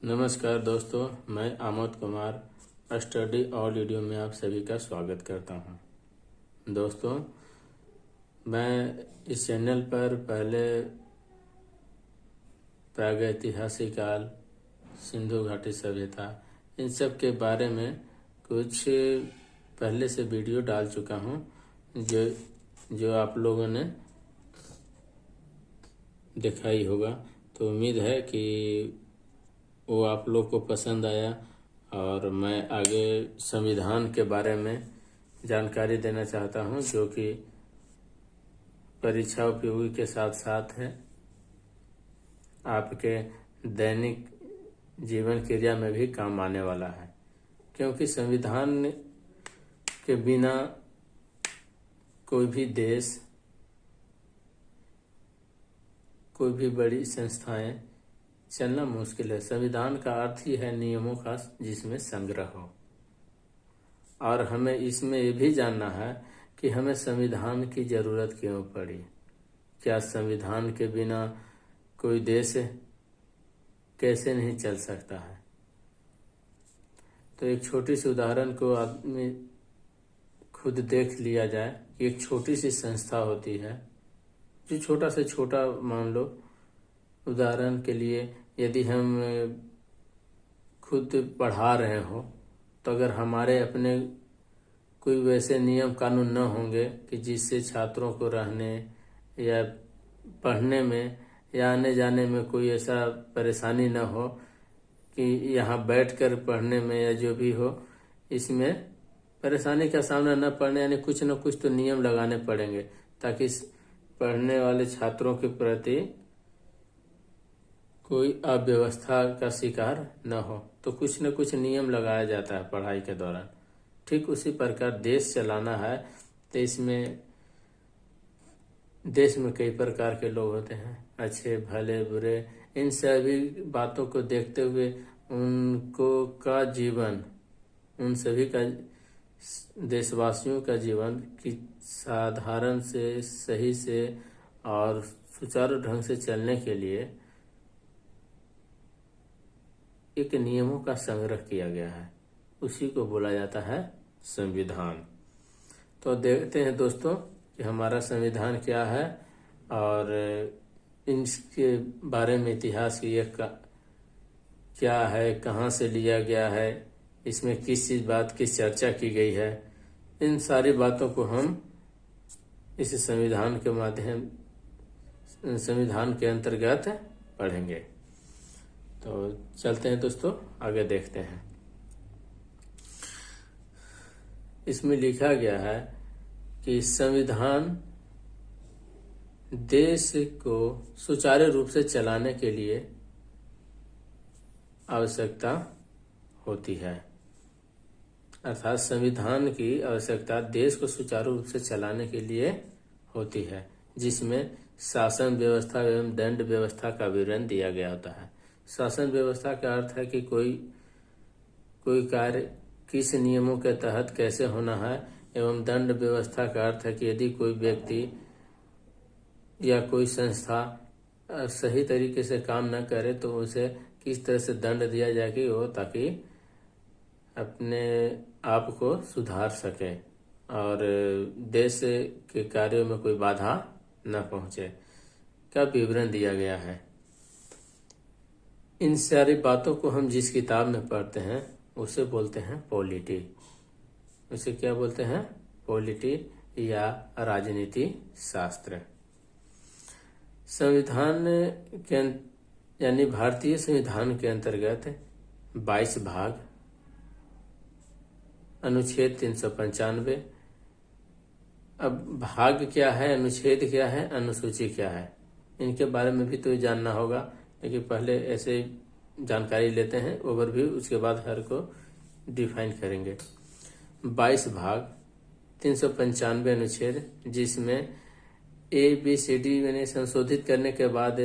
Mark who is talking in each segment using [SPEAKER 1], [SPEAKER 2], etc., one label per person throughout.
[SPEAKER 1] नमस्कार दोस्तों, मैं आमोद कुमार स्टडी ऑडियो में आप सभी का स्वागत करता हूं। दोस्तों, मैं इस चैनल पर पहले प्रागैतिहासिक काल, सिंधु घाटी सभ्यता, इन सब के बारे में कुछ पहले से वीडियो डाल चुका हूं जो जो आप लोगों ने देखा ही होगा। तो उम्मीद है कि वो आप लोग को पसंद आया और मैं आगे संविधान के बारे में जानकारी देना चाहता हूं, जो कि परीक्षा उपयोगी के साथ साथ है आपके दैनिक जीवन क्रिया में भी काम आने वाला है। क्योंकि संविधान के बिना कोई भी देश, कोई भी बड़ी संस्थाएं चलना मुश्किल है। संविधान का अर्थ ही है नियमों का जिसमें संग्रह हो। और हमें इसमें ये भी जानना है कि हमें संविधान की जरूरत क्यों पड़ी। क्या संविधान के बिना कोई देश कैसे नहीं चल सकता है। तो एक छोटी सी उदाहरण को आदमी खुद देख लिया जाए कि एक छोटी सी संस्था होती है, जो छोटा से छोटा मान लो। उदाहरण के लिए यदि हम खुद पढ़ा रहे हो, तो अगर हमारे अपने कोई वैसे नियम कानून न होंगे कि जिससे छात्रों को रहने या पढ़ने में या आने जाने में कोई ऐसा परेशानी न हो कि यहाँ बैठकर पढ़ने में या जो भी हो, इसमें परेशानी का सामना न पड़ने, यानी कुछ न कुछ तो नियम लगाने पड़ेंगे ताकि पढ़ने वाले छात्रों के प्रति कोई अव्यवस्था का शिकार न हो। तो कुछ न कुछ नियम लगाया जाता है पढ़ाई के दौरान। ठीक उसी प्रकार देश चलाना है तो इसमें देश में कई प्रकार के लोग होते हैं, अच्छे भले बुरे। इन सभी बातों को देखते हुए उनको का जीवन, उन सभी का देशवासियों का जीवन की साधारण से सही से और सुचारू ढंग से चलने के लिए एक नियमों का संग्रह किया गया है। उसी को बोला जाता है संविधान। तो देखते हैं दोस्तों कि हमारा संविधान क्या है और इसके बारे में इतिहास की क्या है, कहाँ से लिया गया है, इसमें किस चीज बात की चर्चा की गई है। इन सारी बातों को हम इस संविधान के माध्यम संविधान के अंतर्गत पढ़ेंगे। तो चलते हैं दोस्तों, आगे देखते हैं। इसमें लिखा गया है कि संविधान देश को सुचारू रूप से चलाने के लिए आवश्यकता होती है। अर्थात संविधान की आवश्यकता देश को सुचारू रूप से चलाने के लिए होती है, जिसमें शासन व्यवस्था एवं दंड व्यवस्था का विवरण दिया गया होता है। शासन व्यवस्था का अर्थ है कि कोई कार्य किस नियमों के तहत कैसे होना है, एवं दंड व्यवस्था का अर्थ है कि यदि कोई व्यक्ति या कोई संस्था सही तरीके से काम न करे तो उसे किस तरह से दंड दिया जाए वो, ताकि अपने आप को सुधार सके और देश के कार्यों में कोई बाधा न पहुंचे, का विवरण दिया गया है। इन सारी बातों को हम जिस किताब में पढ़ते हैं उसे बोलते हैं पॉलिटी। उसे क्या बोलते हैं? पॉलिटी या राजनीति शास्त्र। संविधान के यानी भारतीय संविधान के अंतर्गत 22 भाग, अनुच्छेद 395। अब भाग क्या है, अनुच्छेद क्या है, अनुसूची क्या है, इनके बारे में भी तो जानना होगा। लेकिन पहले ऐसे जानकारी लेते हैं ओवरव्यू, उसके बाद हर को डिफाइन करेंगे। 22 भाग, 395 अनुच्छेद, जिसमें ABCD मैंने संशोधित करने के बाद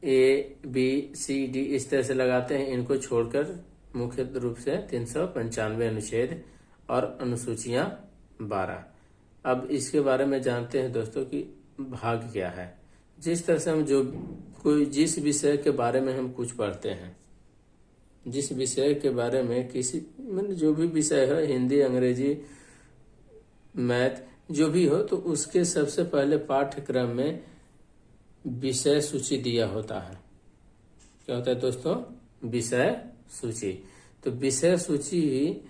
[SPEAKER 1] ABCD इस तरह से लगाते हैं, इनको छोड़कर मुख्य रूप से 395 अनुच्छेद और अनुसूचियां 12। अब इसके बारे में जानते हैं दोस्तों कि भाग क्या है। जिस तरह से हम जिस विषय के बारे में हम कुछ पढ़ते हैं, जिस विषय के बारे में किसी मतलब जो भी विषय है, हिंदी, अंग्रेजी, मैथ, जो भी हो, तो उसके सबसे पहले पाठ्यक्रम में विषय सूची दिया होता है। क्या होता है दोस्तों? विषय सूची। तो विषय सूची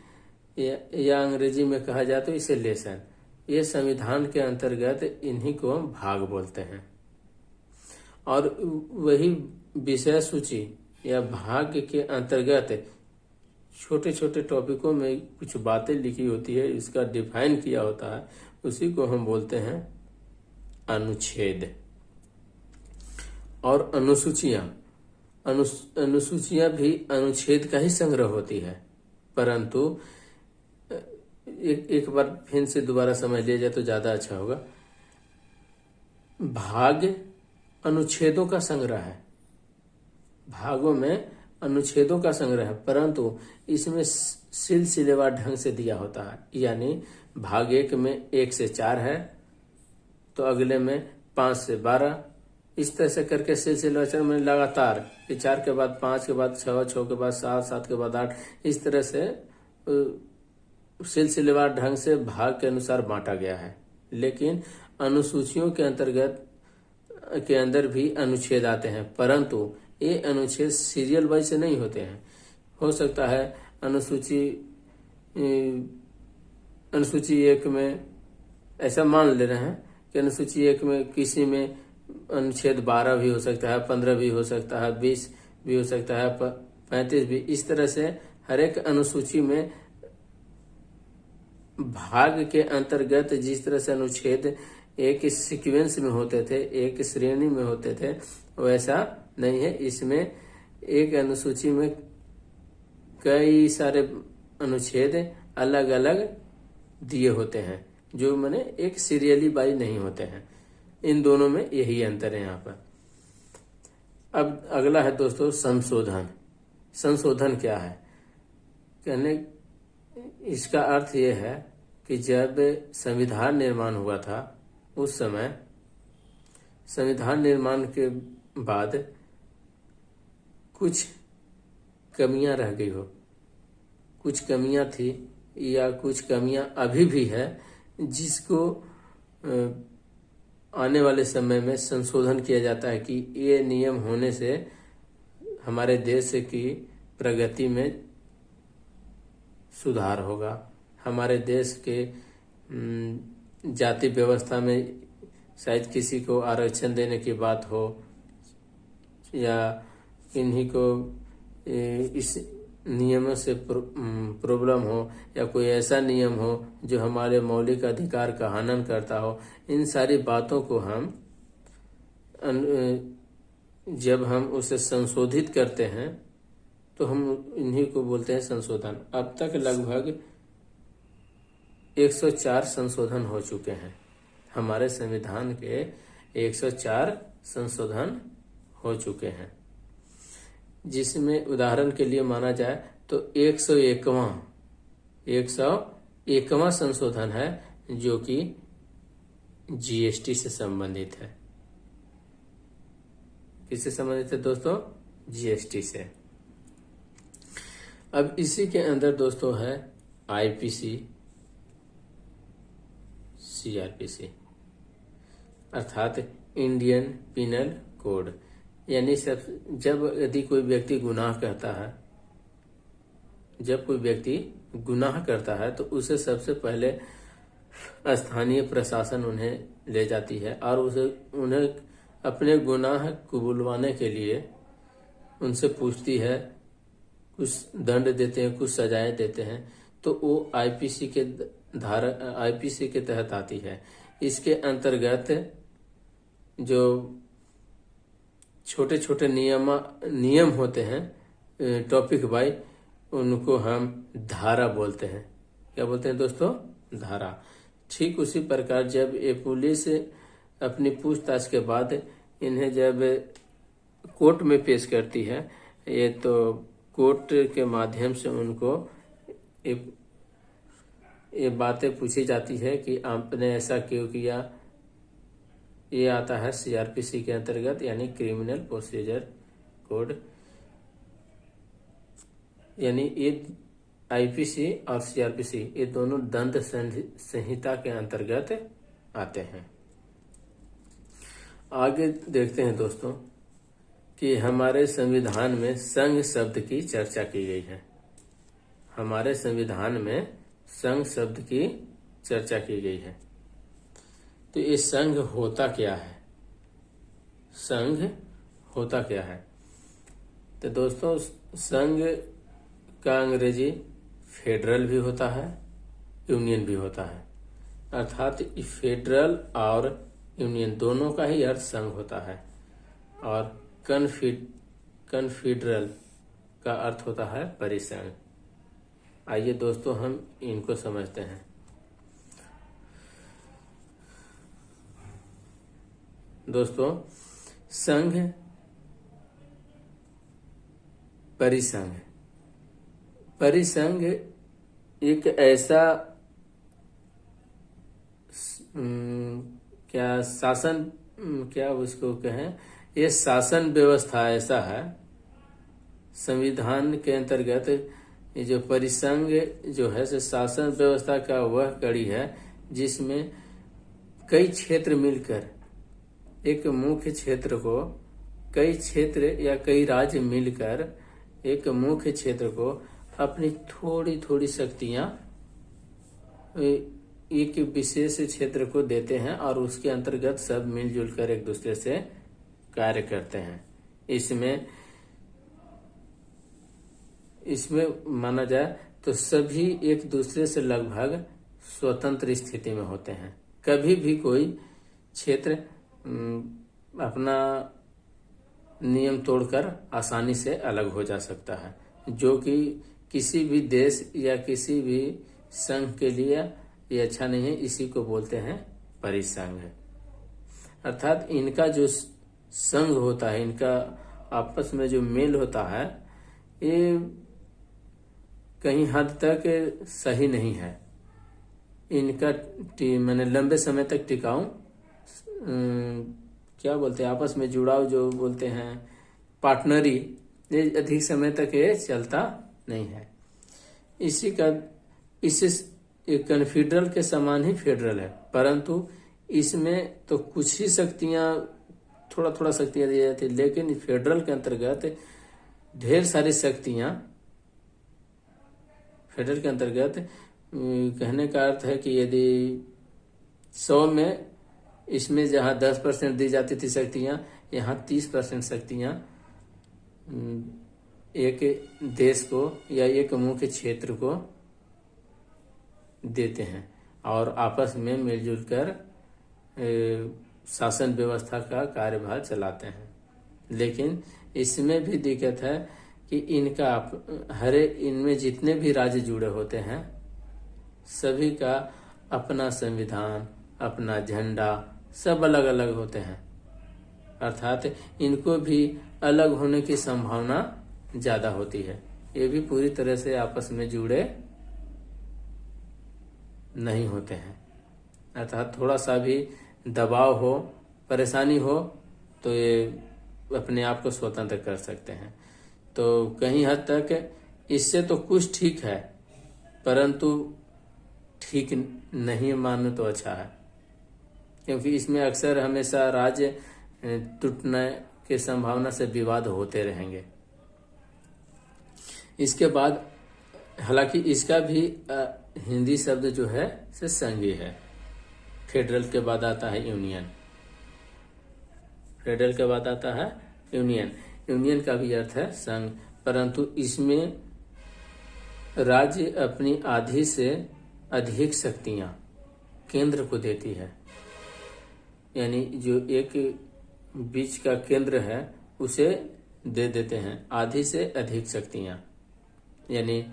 [SPEAKER 1] या अंग्रेजी में कहा जाए तो इसे लेसन, ये संविधान के अंतर्गत इन्हीं को हम भाग बोलते हैं। और वही विषय सूची या भाग के अंतर्गत छोटे छोटे टॉपिकों में कुछ बातें लिखी होती है, इसका डिफाइन किया होता है, उसी को हम बोलते हैं अनुच्छेद। और अनुसूचियां भी अनुच्छेद का ही संग्रह होती है, परंतु एक बार फिर से दोबारा समझ लिया जाए तो ज्यादा अच्छा होगा। भाग अनुच्छेदों का संग्रह है, भागों में अनुच्छेदों का संग्रह है, परंतु इसमें सिलसिलेवार ढंग से दिया होता है। यानी भाग 1 में 1 से 4 है, तो अगले में 5 से 12, इस तरह से करके सिलसिलेवार में लगातार 4 के बाद 5 के बाद 6, 6 के बाद 7, 7 के बाद 8, इस तरह से सिलसिलेवार ढंग से भाग के अनुसार बांटा गया है। लेकिन अनुसूचियों के अंतर्गत के अंदर भी अनुच्छेद आते हैं, परंतु ये अनुच्छेद सीरियल वाइज से नहीं होते हैं। हो सकता है अनुसूची 1 में ऐसा मान ले रहे हैं कि अनुसूची 1 में किसी में अनुच्छेद 12 भी हो सकता है, 15 भी हो सकता है, 20 भी हो सकता है, 35 भी। इस तरह से हर एक अनुसूची में भाग के अंतर्गत जिस तरह से अनुच्छेद एक सीक्वेंस में होते थे, एक श्रेणी में होते थे, वैसा नहीं है। इसमें एक अनुसूची में कई सारे अनुच्छेद अलग अलग दिए होते हैं, जो माने एक सीरियली बाई नहीं होते हैं। इन दोनों में यही अंतर है यहाँ पर। अब अगला है दोस्तों संशोधन। संशोधन क्या है? कहने इसका अर्थ ये है कि जब संविधान निर्माण हुआ था, उस समय संविधान निर्माण के बाद कुछ कमियां रह गई हो, कुछ कमियां थी या कुछ कमियां अभी भी है, जिसको आने वाले समय में संशोधन किया जाता है कि ये नियम होने से हमारे देश की प्रगति में सुधार होगा, हमारे देश के जाति व्यवस्था में शायद किसी को आरक्षण देने की बात हो, या इन्हीं को इस नियमों से प्रॉब्लम हो, या कोई ऐसा नियम हो जो हमारे मौलिक अधिकार का हनन करता हो। इन सारी बातों को हम जब हम उसे संशोधित करते हैं तो हम इन्हीं को बोलते हैं संशोधन। अब तक लगभग 104 संशोधन हो चुके हैं। हमारे संविधान के 104 संशोधन हो चुके हैं, जिसमें उदाहरण के लिए माना जाए तो 101वां संशोधन है, जो कि जीएसटी से संबंधित है। किससे संबंधित है दोस्तों? जीएसटी से। अब इसी के अंदर दोस्तों है आईपीसी, सीआरपीसी, अर्थात इंडियन पिनल कोड। यानी जब यदि कोई व्यक्ति गुनाह करता है, जब कोई व्यक्ति गुनाह करता है तो उसे सबसे पहले स्थानीय प्रशासन उन्हें ले जाती है और उन्हें अपने गुनाह कबूलवाने के लिए उनसे पूछती है, कुछ दंड देते हैं, कुछ सजाएं देते हैं। तो वो आईपीसी के तहत आती है। इसके अंतर्गत जो छोटे छोटे नियम होते हैं टॉपिक बाय, उनको हम धारा बोलते हैं। क्या बोलते हैं दोस्तों? धारा। ठीक उसी प्रकार जब ये पुलिस अपनी पूछताछ के बाद इन्हें जब कोर्ट में पेश करती है, ये तो कोर्ट के माध्यम से उनको ये बातें पूछी जाती है कि आपने ऐसा क्यों किया। ये आता है सीआरपीसी के अंतर्गत, यानी क्रिमिनल प्रोसीजर कोड। यानी ये आईपीसी और सीआरपीसी ये दोनों दंड संहिता के अंतर्गत आते हैं। आगे देखते हैं दोस्तों कि हमारे संविधान में संघ शब्द की चर्चा की गई है। हमारे संविधान में संघ शब्द की चर्चा की गई है। तो ये संघ होता क्या है? संघ होता क्या है? तो दोस्तों संघ का अंग्रेजी फेडरल भी होता है, यूनियन भी होता है। अर्थात फेडरल और यूनियन दोनों का ही अर्थ संघ होता है। और कन्फेडरल का अर्थ होता है परिसंघ। आइए दोस्तों हम इनको समझते हैं। दोस्तों संघ, परिसंघ। परिसंघ एक ऐसा क्या उसको कहें, ये शासन व्यवस्था ऐसा है संविधान के अंतर्गत। ये जो परिसंघ जो है से शासन व्यवस्था का वह कड़ी है जिसमें कई क्षेत्र मिलकर एक मुख्य क्षेत्र को, कई क्षेत्र या कई राज्य मिलकर एक मुख्य क्षेत्र को अपनी थोड़ी थोड़ी शक्तियां एक विशेष क्षेत्र को देते हैं और उसके अंतर्गत सब मिलजुल कर एक दूसरे से कार्य करते हैं। इसमें माना जाए तो सभी एक दूसरे से लगभग स्वतंत्र स्थिति में होते हैं। कभी भी कोई क्षेत्र अपना नियम तोड़कर आसानी से अलग हो जा सकता है, जो कि किसी भी देश या किसी भी संघ के लिए ये अच्छा नहीं है। इसी को बोलते हैं परिसंघ। अर्थात इनका जो संघ होता है, इनका आपस में जो मेल होता है, ये कहीं हद तक सही नहीं है। इनका मैंने लंबे समय तक टिकाऊ क्या बोलते हैं, आपस में जुड़ाव जो बोलते हैं, पार्टनरी, ये अधिक समय तक ये चलता नहीं है। इससे कन्फेडरल के समान ही फेडरल है, परंतु इसमें तो कुछ ही शक्तियां, थोड़ा थोड़ा शक्तियां दी जाती है, लेकिन फेडरल के अंतर्गत ढेर सारी शक्तियां, फेडरल के अंतर्गत कहने का अर्थ है कि यदि 100 में इसमें जहां 10% दी जाती थी शक्तियां, यहाँ 30% शक्तियां एक देश को या एक मुख्य क्षेत्र को देते हैं और आपस में मिलजुल कर शासन व्यवस्था का कार्यभार चलाते हैं। लेकिन इसमें भी दिक्कत है कि इनमें जितने भी राज्य जुड़े होते हैं, सभी का अपना संविधान, अपना झंडा, सब अलग अलग होते हैं। अर्थात इनको भी अलग होने की संभावना ज्यादा होती है। ये भी पूरी तरह से आपस में जुड़े नहीं होते हैं। अर्थात थोड़ा सा भी दबाव हो, परेशानी हो, तो ये अपने आप को स्वतंत्र कर सकते हैं। तो कहीं हद तक इससे तो कुछ ठीक है, परंतु ठीक नहीं मानो तो अच्छा है, क्योंकि इसमें अक्सर हमेशा राज्य टूटने के संभावना से विवाद होते रहेंगे। इसके बाद हालांकि इसका भी हिंदी शब्द जो है से संघीय है। फेडरल के बाद आता है यूनियन। फेडरल के बाद आता है यूनियन। यूनियन का भी अर्थ है संघ, परंतु इसमें राज्य अपनी आधी से अधिक शक्तियां केंद्र को देती है। यानी जो एक बीच का केंद्र है उसे दे देते हैं आधी से अधिक शक्तियां। यानी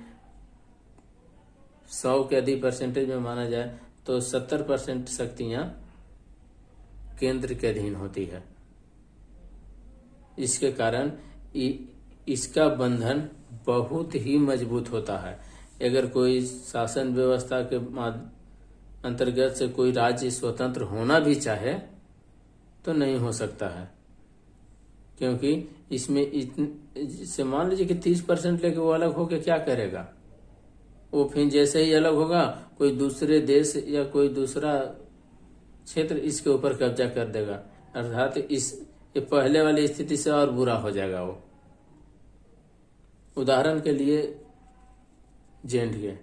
[SPEAKER 1] 100 के अधिक परसेंटेज में माना जाए तो 70% शक्तियां केंद्र के अधीन होती है। इसके कारण इसका बंधन बहुत ही मजबूत होता है। अगर कोई शासन व्यवस्था के अंतर्गत से कोई राज्य स्वतंत्र होना भी चाहे तो नहीं हो सकता है, क्योंकि इसमें से मान लीजिए कि 30% लेके वो अलग होके क्या करेगा, वो फिर जैसे ही अलग होगा कोई दूसरे देश या कोई दूसरा क्षेत्र इसके ऊपर कब्जा कर देगा, अर्थात इस ये पहले वाली स्थिति से और बुरा हो जाएगा वो। उदाहरण के लिए J&K,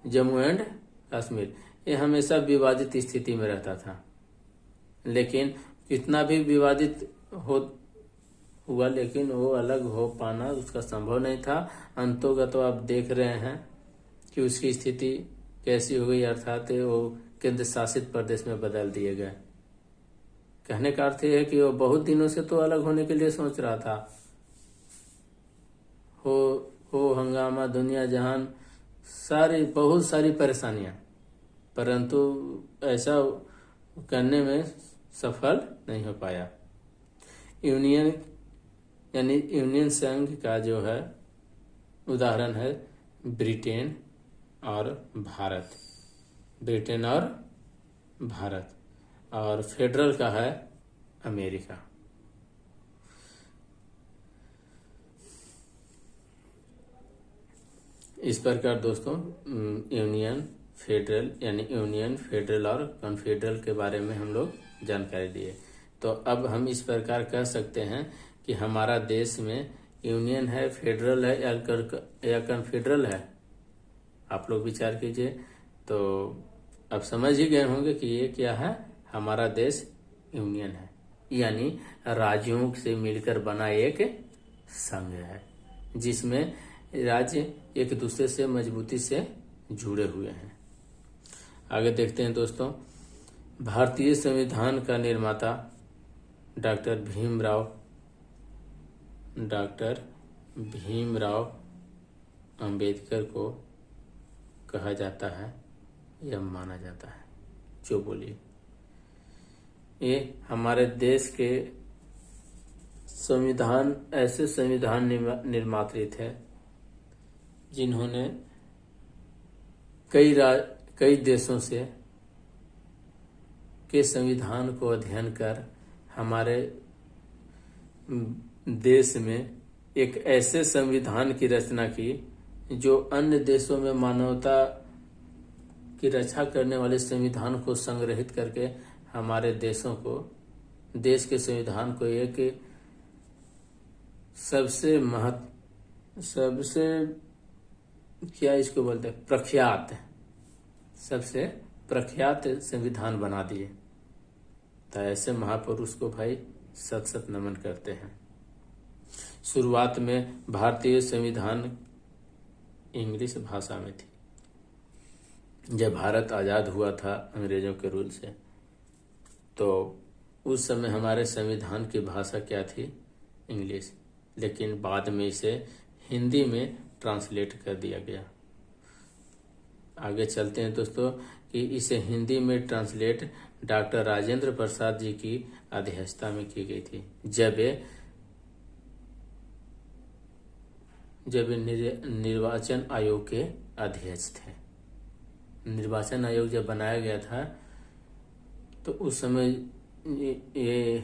[SPEAKER 1] जम्मू एंड कश्मीर, ये हमेशा विवादित स्थिति में रहता था, लेकिन कितना भी विवादित हुआ लेकिन वो अलग हो पाना उसका संभव नहीं था। अंतोगत तो आप देख रहे हैं कि उसकी स्थिति कैसी हो गई, अर्थात वो केंद्र शासित प्रदेश में बदल दिए गए। कहने का अर्थ है कि वो बहुत दिनों से तो अलग होने के लिए सोच रहा था। हो हंगामा, दुनिया जहान, बहुत सारी परेशानियां, परंतु ऐसा करने में सफल नहीं हो पाया। यूनियन संघ का जो है उदाहरण है ब्रिटेन और भारत, और फेडरल का है अमेरिका। इस प्रकार दोस्तों यूनियन, फेडरल और कॉन्फेडरल के बारे में हम लोग जानकारी दिए। तो अब हम इस प्रकार कह सकते हैं कि हमारा देश में यूनियन है, फेडरल है या कॉन्फेडरल है। आप लोग विचार कीजिए। तो अब समझ ही गए होंगे कि ये क्या है, हमारा देश यूनियन है, यानी राज्यों से मिलकर बना एक संघ है जिसमें राज्य एक दूसरे से मजबूती से जुड़े हुए हैं। आगे देखते हैं दोस्तों, भारतीय संविधान का निर्माता डॉक्टर भीमराव अंबेडकर को कहा जाता है या माना जाता है। जो बोलिए, ये हमारे देश के संविधान ऐसे संविधान निर्मात्री थे जिन्होंने कई देशों से के संविधान को अध्ययन कर हमारे देश में एक ऐसे संविधान की रचना की जो अन्य देशों में मानवता की रक्षा करने वाले संविधान को संग्रहित करके हमारे देश के संविधान को एक सबसे क्या इसको बोलते हैं, सबसे प्रख्यात संविधान बना दिए। तो ऐसे महापुरुष को भाई सत सत नमन करते हैं। शुरुआत में भारतीय संविधान इंग्लिश भाषा में थी। जब भारत आजाद हुआ था अंग्रेजों के रूल से, तो उस समय हमारे संविधान की भाषा क्या थी, इंग्लिश, लेकिन बाद में इसे हिंदी में ट्रांसलेट कर दिया गया। आगे चलते हैं दोस्तों कि इसे हिंदी में ट्रांसलेट डॉक्टर राजेंद्र प्रसाद जी की अध्यक्षता में की गई थी, जब निर्वाचन आयोग के अध्यक्ष थे। निर्वाचन आयोग जब बनाया गया था तो उस समय ये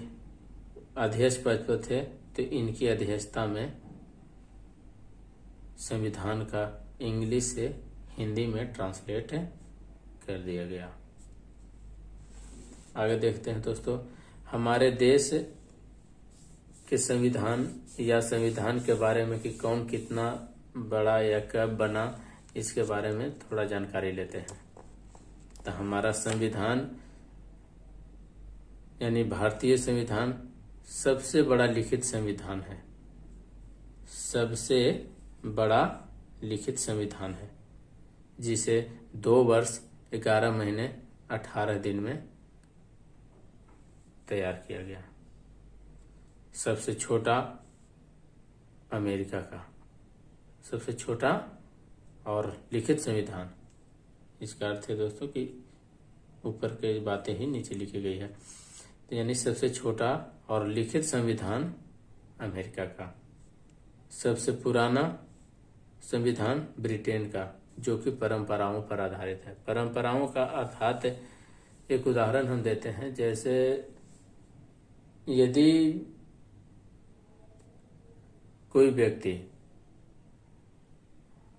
[SPEAKER 1] अध्यक्ष पद पर थे, तो इनकी अध्यक्षता में संविधान का इंग्लिश से हिंदी में ट्रांसलेट कर दिया गया। आगे देखते हैं दोस्तों, हमारे देश के संविधान के बारे में कि कौन कितना बड़ा या कब बना, इसके बारे में थोड़ा जानकारी लेते हैं। तो हमारा संविधान यानी भारतीय संविधान सबसे बड़ा लिखित संविधान है, सबसे बड़ा लिखित संविधान है, जिसे 2 वर्ष 11 महीने 18 दिन में तैयार किया गया। सबसे छोटा अमेरिका का सबसे छोटा और लिखित संविधान। इसका अर्थ है दोस्तों कि ऊपर के बातें ही नीचे लिखी गई है। तो यानी सबसे छोटा और लिखित संविधान अमेरिका का। सबसे पुराना संविधान ब्रिटेन का, जो कि परंपराओं पर आधारित है। परंपराओं का अर्थात एक उदाहरण हम देते हैं, जैसे यदि कोई व्यक्ति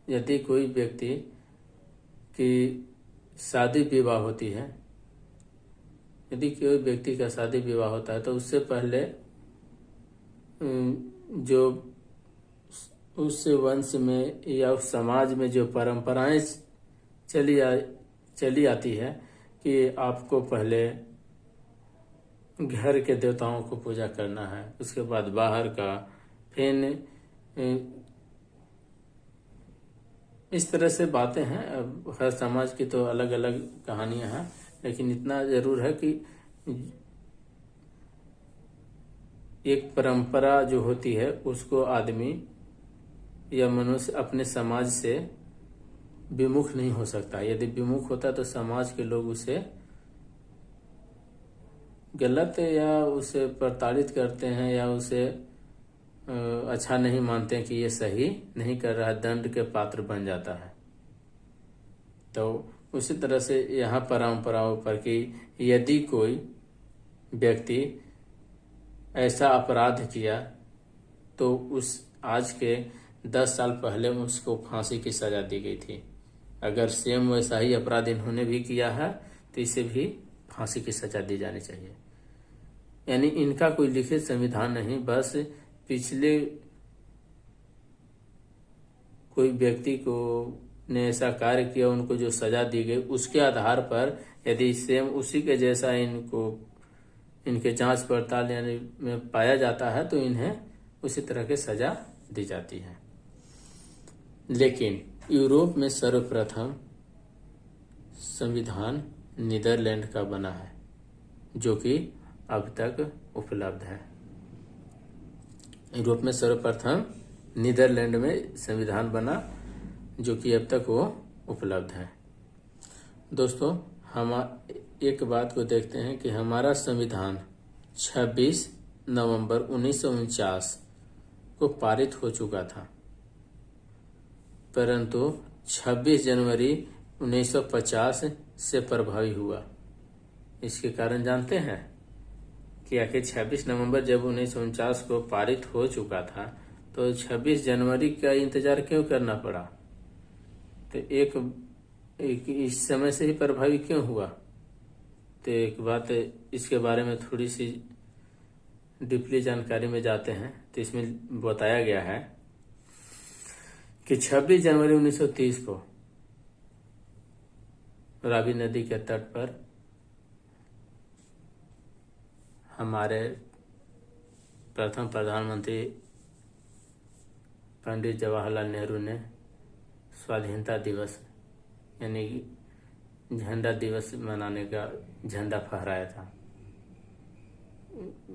[SPEAKER 1] यदि कोई व्यक्ति की शादी विवाह होती है, यदि कोई व्यक्ति का शादी विवाह होता है तो उससे पहले जो उस वंश में या उस समाज में जो परंपराएं चली आती है कि आपको पहले घर के देवताओं को पूजा करना है, उसके बाद बाहर का, फिर इस तरह से बातें हैं। अब हर समाज की तो अलग अलग कहानियां हैं, लेकिन इतना जरूर है कि एक परंपरा जो होती है उसको आदमी या मनुष्य अपने समाज से विमुख नहीं हो सकता। यदि विमुख होता तो समाज के लोग उसे गलत या उसे प्रताड़ित करते हैं या उसे अच्छा नहीं मानते हैं कि ये सही नहीं कर रहा है, दंड के पात्र बन जाता है। तो उसी तरह से यहाँ परंपराओं पर कि यदि कोई व्यक्ति ऐसा अपराध किया तो उस आज के 10 साल पहले उसको फांसी की सजा दी गई थी। अगर सेम वैसा ही अपराध इन्होंने भी किया है तो इसे भी फांसी की सजा दी जानी चाहिए। यानी इनका कोई लिखित संविधान नहीं, बस पिछले कोई व्यक्ति को ने ऐसा कार्य किया, उनको जो सजा दी गई उसके आधार पर यदि सेम उसी के जैसा इनके जांच पड़ताल यानी में पाया जाता है तो इन्हें उसी तरह की सजा दी जाती है। लेकिन यूरोप में सर्वप्रथम संविधान नीदरलैंड का बना है, जो कि अब तक उपलब्ध है। यूरोप में सर्वप्रथम नीदरलैंड में संविधान बना, जो कि अब तक वो उपलब्ध है। दोस्तों, हम एक बात को देखते हैं कि हमारा संविधान 26 नवंबर 1949 को पारित हो चुका था, परंतु 26 जनवरी 1950 से प्रभावी हुआ। इसके कारण जानते हैं कि आखिर 26 नवंबर जब 1949 को पारित हो चुका था तो 26 जनवरी का इंतजार क्यों करना पड़ा? तो एक इस समय से ही प्रभावी क्यों हुआ? तो एक बात इसके बारे में थोड़ी सी डीपली जानकारी में जाते हैं तो इसमें बताया गया है कि 26 जनवरी 1930 को रावी नदी के तट पर हमारे प्रथम प्रधानमंत्री पंडित जवाहरलाल नेहरू ने स्वाधीनता दिवस यानी झंडा दिवस मनाने का झंडा फहराया था।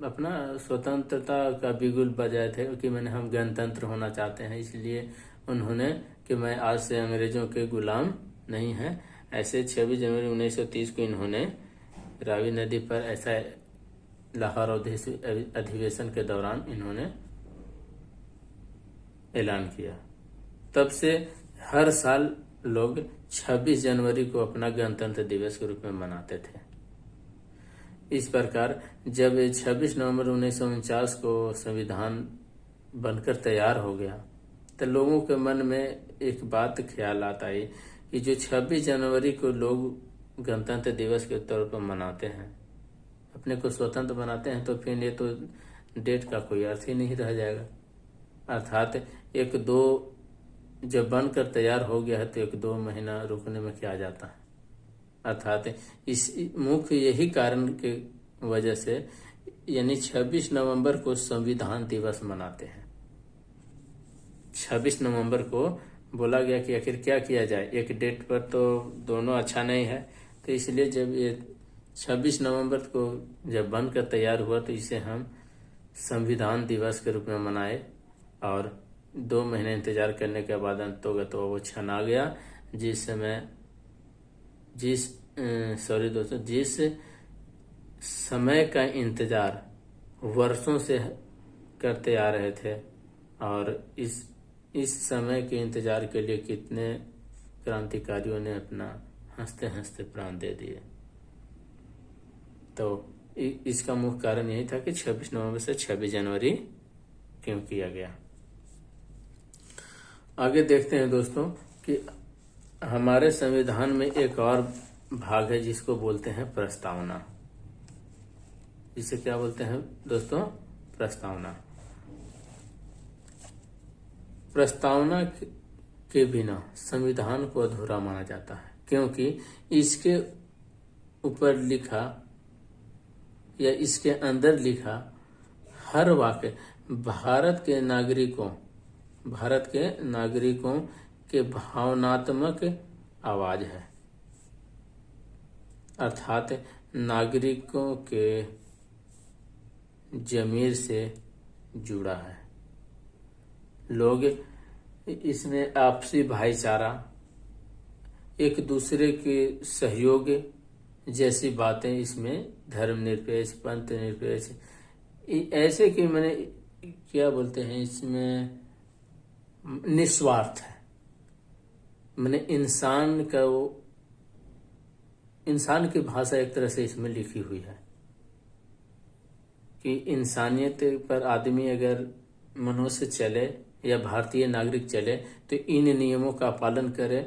[SPEAKER 1] अपना स्वतंत्रता का बिगुल बजाए थे कि हम गणतंत्र होना चाहते हैं, इसलिए उन्होंने कि मैं आज से अंग्रेजों के गुलाम नहीं हैं। ऐसे 26 जनवरी 1930 को इन्होंने रावी नदी पर ऐसा लाहौर अधिवेशन के दौरान इन्होंने ऐलान किया। तब से हर साल लोग 26 जनवरी को अपना गणतंत्र दिवस के रूप में मनाते थे। इस प्रकार जब 26 नवंबर 1949 को संविधान बनकर तैयार हो गया तो लोगों के मन में एक बात ख्याल आता है कि जो 26 जनवरी को लोग गणतंत्र दिवस के तौर पर मनाते हैं, अपने को स्वतंत्र बनाते हैं, तो फिर ये तो डेट का कोई अर्थ ही नहीं रह जाएगा। अर्थात एक दो जब बनकर तैयार हो गया है तो 1-2 महीना रुकने में क्या जाता है। अर्थात इस मुख्य यही कारण के वजह से यानी 26 नवंबर को संविधान दिवस मनाते हैं। 26 नवंबर को बोला गया कि आखिर क्या किया जाए, एक डेट पर तो दोनों अच्छा नहीं है, तो इसलिए जब ये 26 नवंबर को जब बनकर तैयार हुआ तो इसे हम संविधान दिवस के रूप में मनाए और 2 महीने इंतजार करने के बाद अंतोगत वो क्षण आ गया जिस समय का इंतजार वर्षों से करते आ रहे थे और इस समय के इंतजार के लिए कितने क्रांतिकारियों ने अपना हंसते हंसते प्राण दे दिए। तो इसका मुख्य कारण यही था कि 26 नवंबर से 26 जनवरी क्यों किया गया। आगे देखते हैं दोस्तों कि हमारे संविधान में एक और भाग है जिसको बोलते हैं प्रस्तावना। जिसे क्या बोलते हैं दोस्तों? प्रस्तावना। प्रस्तावना के बिना संविधान को अधूरा माना जाता है, क्योंकि इसके ऊपर लिखा या इसके अंदर लिखा हर वाक्य भारत के नागरिकों के भावनात्मक आवाज है, अर्थात नागरिकों के जमीर से जुड़ा है। लोग इसमें आपसी भाईचारा, एक दूसरे के सहयोग जैसी बातें इसमें धर्मनिरपेक्ष, पंथ निरपेक्ष, ऐसे कि मैंने क्या बोलते हैं इसमें निस्वार्थ है। मैंने इंसान की भाषा एक तरह से इसमें लिखी हुई है कि इंसानियत पर आदमी अगर मनुष्य चले या भारतीय नागरिक चले तो इन नियमों का पालन करे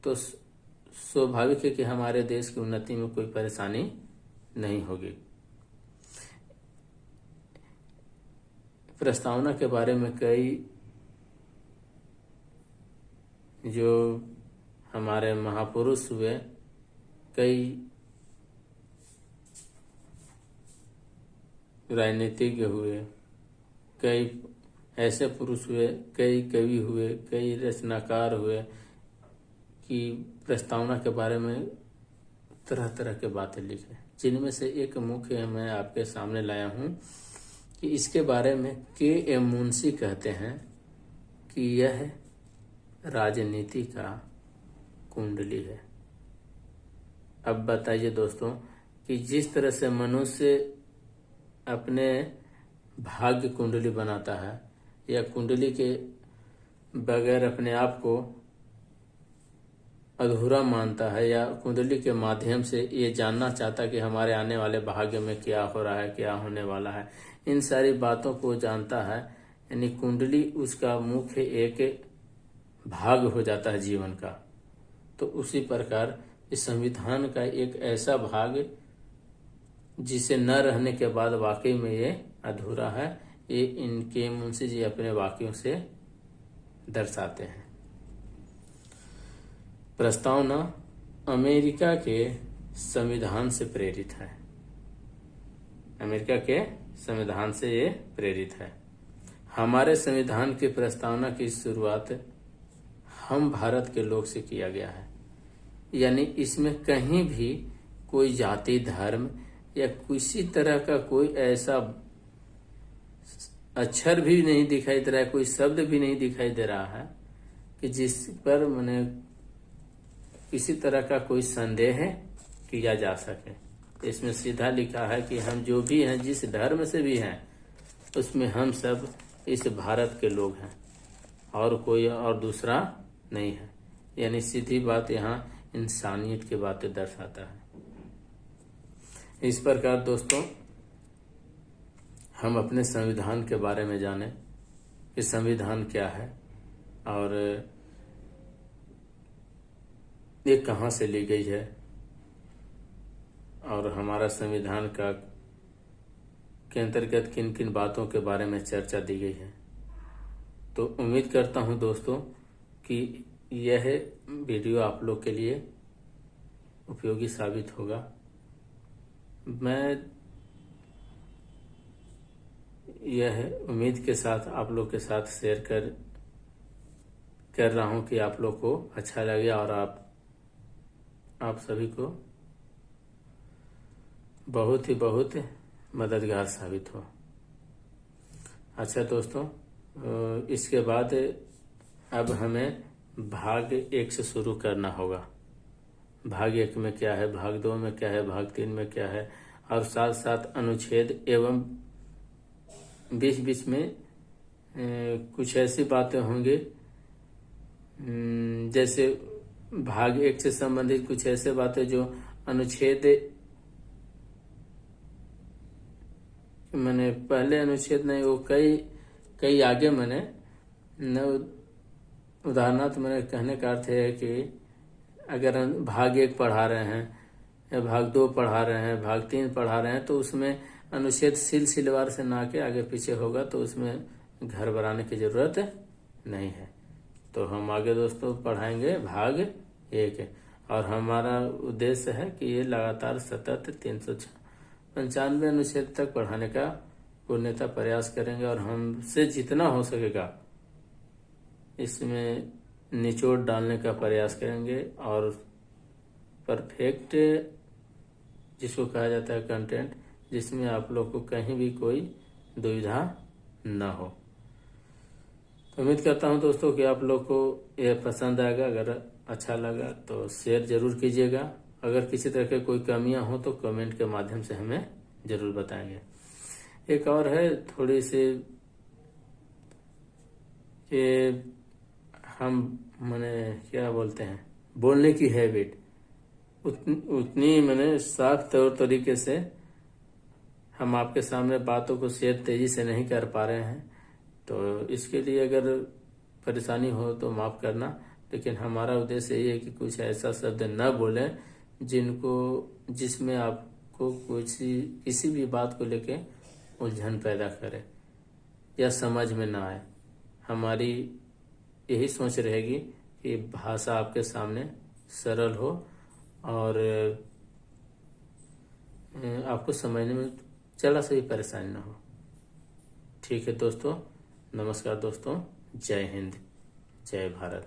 [SPEAKER 1] तो स्वाभाविक है कि हमारे देश की उन्नति में कोई परेशानी नहीं होगी। प्रस्तावना के बारे में कई जो हमारे महापुरुष हुए, कई राजनीतिज्ञ हुए, कई ऐसे पुरुष हुए, कई कवि हुए, कई रचनाकार हुए कि प्रस्तावना के बारे में तरह तरह के बातें लिखे, जिनमें से एक मुख्य मैं आपके सामने लाया हूं कि इसके बारे में के.एम. मुंशी कहते हैं कि यह राजनीति का कुंडली है। अब बताइए दोस्तों कि जिस तरह से मनुष्य अपने भाग्य कुंडली बनाता है या कुंडली के बगैर अपने आप को अधूरा मानता है या कुंडली के माध्यम से ये जानना चाहता कि हमारे आने वाले भाग्य में क्या हो रहा है, क्या होने वाला है, इन सारी बातों को जानता है, यानी कुंडली उसका मुख्य एक भाग हो जाता है जीवन का। तो उसी प्रकार इस संविधान का एक ऐसा भाग जिसे न रहने के बाद वाकई में ये अधूरा है, ये इनके मुंशी जी अपने वाक्यों से दर्शाते हैं। प्रस्तावना अमेरिका के संविधान से प्रेरित है। अमेरिका के संविधान से ये प्रेरित है। हमारे संविधान की प्रस्तावना की शुरुआत हम भारत के लोग से किया गया है, यानी इसमें कहीं भी कोई जाति, धर्म या किसी तरह का कोई ऐसा अक्षर भी नहीं दिखाई दे रहा है, कोई शब्द भी नहीं दिखाई दे रहा है कि जिस पर मैंने किसी तरह का कोई संदेह किया जा सके। इसमें सीधा लिखा है कि हम जो भी हैं, जिस धर्म से भी हैं, उसमें हम सब इस भारत के लोग हैं और कोई और दूसरा नहीं है। यानी सीधी बात यहाँ इंसानियत की बातें दर्शाता है। इस प्रकार दोस्तों हम अपने संविधान के बारे में जानें कि संविधान क्या है और ये कहाँ से ली गई है और हमारा संविधान का के अंतर्गत किन किन बातों के बारे में चर्चा दी गई है। तो उम्मीद करता हूँ दोस्तों कि यह वीडियो आप लोग के लिए उपयोगी साबित होगा। मैं यह उम्मीद के साथ आप लोग के साथ शेयर कर रहा हूँ कि आप लोग को अच्छा लगे और आप सभी को बहुत मददगार साबित हो। अच्छा दोस्तों, इसके बाद अब हमें भाग 1 से शुरू करना होगा। भाग 1 में क्या है, भाग 2 में क्या है, भाग 3 में क्या है, और साथ साथ अनुच्छेद एवं बीच बीच में कुछ ऐसी बातें होंगी जैसे भाग 1 से संबंधित कुछ ऐसे बातें जो अनुच्छेद मैंने पहले अनुच्छेद नहीं, वो कई आगे मैंने उदाहरणार्थ मेरे कहने का अर्थ है कि अगर हम भाग 1 पढ़ा रहे हैं या भाग 2 पढ़ा रहे हैं, भाग 3 पढ़ा रहे हैं, तो उसमें अनुच्छेद सिलसिलेवार से ना के आगे पीछे होगा, तो उसमें घर बनाने की जरूरत नहीं है। तो हम आगे दोस्तों पढ़ाएंगे भाग 1 और हमारा उद्देश्य है कि ये लगातार सतत 395 अनुच्छेद तक पढ़ाने का पूर्णतः प्रयास करेंगे और हमसे जितना हो सकेगा इसमें निचोड़ डालने का प्रयास करेंगे और परफेक्ट जिसको कहा जाता है कंटेंट, जिसमें आप लोग को कहीं भी कोई दुविधा ना हो। तो उम्मीद करता हूं दोस्तों कि आप लोग को यह पसंद आएगा। अगर अच्छा लगा तो शेयर जरूर कीजिएगा। अगर किसी तरह के कोई कमियां हो तो कमेंट के माध्यम से हमें जरूर बताएंगे। एक और है थोड़ी सी कि हम माने क्या बोलते हैं, बोलने की हैबिट उतनी माने साफ तौर तरीके से हम आपके सामने बातों को शेयर तेजी से नहीं कर पा रहे हैं, तो इसके लिए अगर परेशानी हो तो माफ करना। लेकिन हमारा उद्देश्य ये है कि कुछ ऐसा शब्द न बोलें जिसमें आपको किसी भी बात को लेके उलझन पैदा करे या समझ में ना आए। हमारी यही सोच रहेगी कि भाषा आपके सामने सरल हो और आपको समझने में जरा सा भी परेशानी ना हो। ठीक है दोस्तों, नमस्कार दोस्तों, जय हिंद, जय भारत।